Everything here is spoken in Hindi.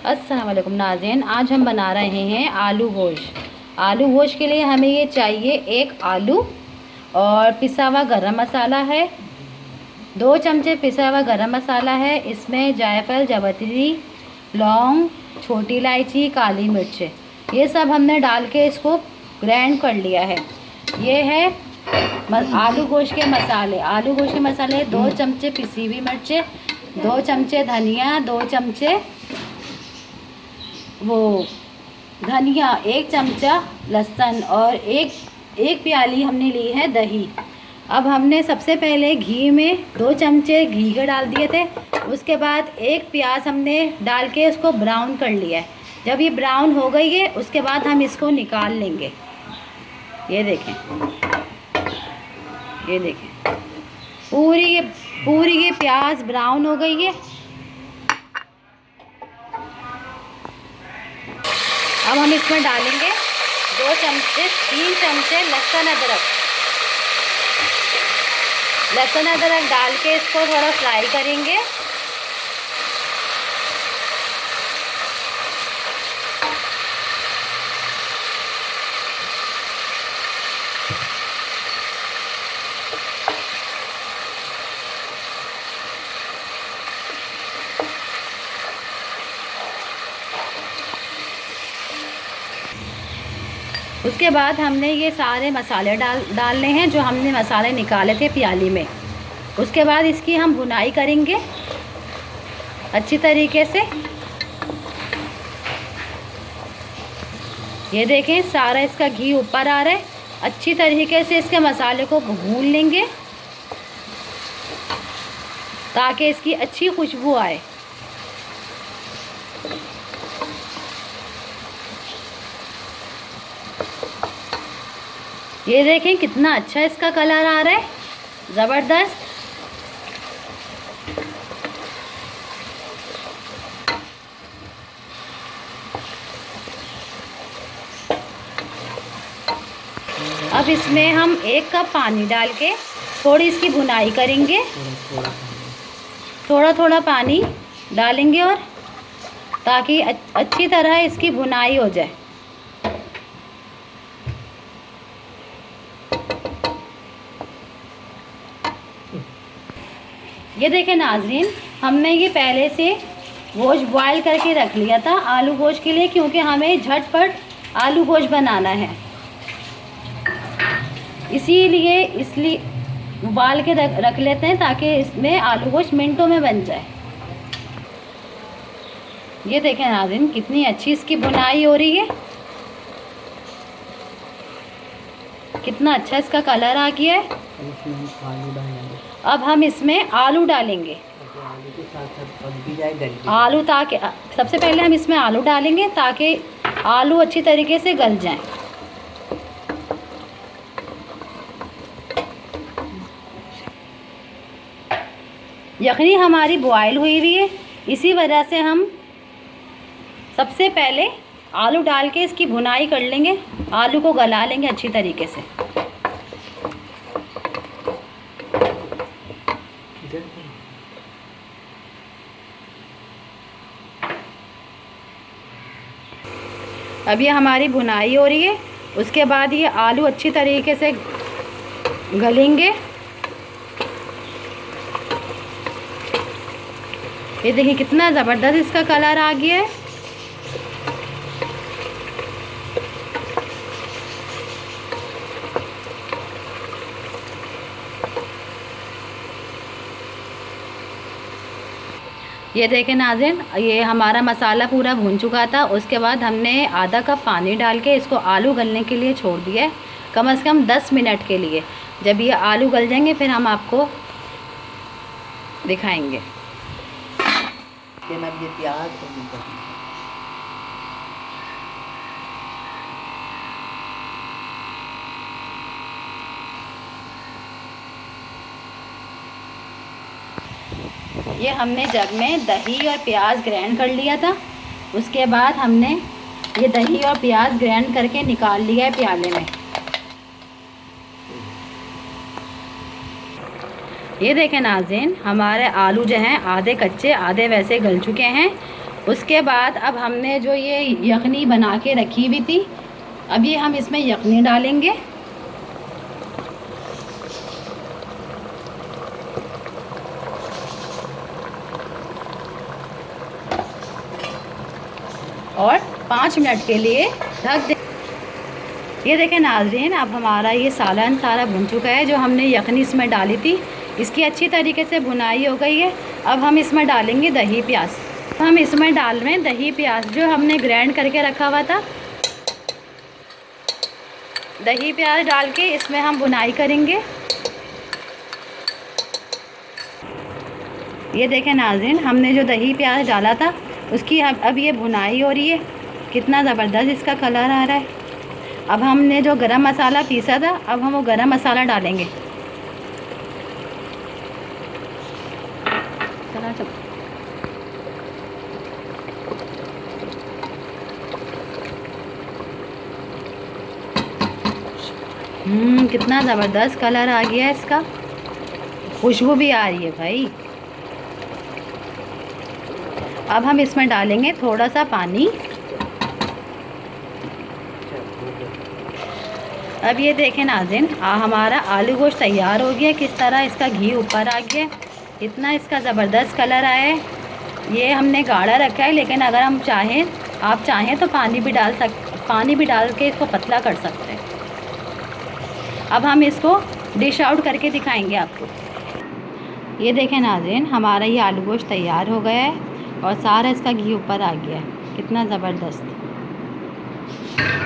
अस्सलाम वालेकुम नाज़रीन, आज हम बना रहे हैं आलू गोश्त। आलू गोश्त के लिए हमें ये चाहिए एक आलू और पिसा हुआ गरम मसाला है, 2 चमचे पिसा हुआ गरम मसाला है। इसमें जायफल, जावित्री, लौंग, छोटी इलायची, काली मिर्च, ये सब हमने डाल के इसको ग्राइंड कर लिया है। ये है आलू गोश्त के मसाले। आलू गोश्त के मसाले 2 चमचे पिसी हुई मिर्चें, 2 चमचे धनिया, 2 चमचे वो धनिया, 1 चमचा लहसुन और एक प्याली हमने ली है दही। अब हमने सबसे पहले घी में 2 चमचे घी के डाल दिए थे। उसके बाद एक प्याज हमने डाल के इसको ब्राउन कर लिया है। जब ये ब्राउन हो गई है उसके बाद हम इसको निकाल लेंगे। ये देखें, ये देखें, पूरी ये प्याज ब्राउन हो गई है। अब हम इसमें डालेंगे 2 चमचे 3 चमचे लहसुन अदरक डाल के इसको थोड़ा फ्राई करेंगे। उसके बाद हमने ये सारे मसाले डालने हैं जो हमने मसाले निकाले थे प्याली में। उसके बाद इसकी हम भुनाई करेंगे अच्छी तरीके से। ये देखें, सारा इसका घी ऊपर आ रहा है। अच्छी तरीके से इसके मसाले को भून लेंगे ताकि इसकी अच्छी खुशबू आए। ये देखें कितना अच्छा इसका कलर आ रहा है, ज़बरदस्त। अब इसमें हम 1 कप पानी डाल के थोड़ी इसकी भुनाई करेंगे। थोड़ा थोड़ा पानी डालेंगे और ताकि अच्छी तरह इसकी भुनाई हो जाए। ये देखें नाज़रीन, हमने ये पहले से गोश्त बॉयल करके रख लिया था आलू गोश्त के लिए, क्योंकि हमें झटपट आलू गोश्त बनाना है। इसलिए उबाल के रख लेते हैं ताकि इसमें आलू गोश्त मिनटों में बन जाए। ये देखें नाज़रीन, कितनी अच्छी इसकी बुनाई हो रही है, कितना अच्छा इसका कलर आ गया है। अब हम इसमें आलू डालेंगे। आलू ताकि सबसे पहले हम इसमें आलू डालेंगे ताकि आलू अच्छी तरीके से गल जाएं। यखनी हमारी बॉयल हुई है, इसी वजह से हम सबसे पहले आलू डाल के इसकी भुनाई कर लेंगे, आलू को गला लेंगे अच्छी तरीके से। अब ये हमारी भुनाई हो रही है। उसके बाद ये आलू अच्छी तरीके से गलेंगे। ये देखिए कितना ज़बरदस्त इसका कलर आ गया है। ये देखें नाज़रीन, ये हमारा मसाला पूरा भून चुका था। उसके बाद हमने आधा कप पानी डाल के इसको आलू गलने के लिए छोड़ दिया है, कम से कम 10 मिनट के लिए। जब ये आलू गल जाएंगे फिर हम आपको दिखाएंगे। ये प्याज ये हमने जग में दही और प्याज ग्राइंड कर लिया था। उसके बाद हमने ये दही और प्याज ग्राइंड करके निकाल लिया है प्याले में। ये देखें नाज़रीन, हमारे आलू जो हैं आधे कच्चे आधे वैसे गल चुके हैं। उसके बाद अब हमने जो ये यखनी बना के रखी हुई थी, अब ये हम इसमें यखनी डालेंगे। और 5 मिनट के लिए ढक दे। ये देखें नाज़रीन, अब हमारा ये सालन सारा भुन चुका है। जो हमने यखनी इसमें डाली थी, इसकी अच्छी तरीके से भुनाई हो गई है। अब हम इसमें डालेंगे दही प्याज। हम इसमें डाल रहे हैं दही प्याज जो हमने ग्राइंड करके रखा हुआ था। दही प्याज डाल के इसमें हम भुनाई करेंगे। ये देखें नाज़रीन, हमने जो दही प्याज डाला था उसकी अब ये भुनाई हो रही है। कितना ज़बरदस्त इसका कलर आ रहा है। अब हमने जो गरम मसाला पीसा था, अब हम वो गरम मसाला डालेंगे। चला चल। कितना ज़बरदस्त कलर आ गया है इसका, खुशबू भी आ रही है भाई। अब हम इसमें डालेंगे थोड़ा सा पानी। अब ये देखें नाज़रीन, हमारा आलू गोश्त तैयार हो गया। किस तरह इसका घी ऊपर आ गया, इतना इसका ज़बरदस्त कलर आया है। ये हमने गाढ़ा रखा है, लेकिन अगर हम चाहें, आप चाहें तो पानी भी डाल के इसको पतला कर सकते हैं। अब हम इसको डिश आउट करके दिखाएंगे आपको। ये देखें नाज़रीन, हमारा ये आलू गोश्त तैयार हो गया है और सारा इसका घी ऊपर आ गया है। कितना ज़बरदस्त।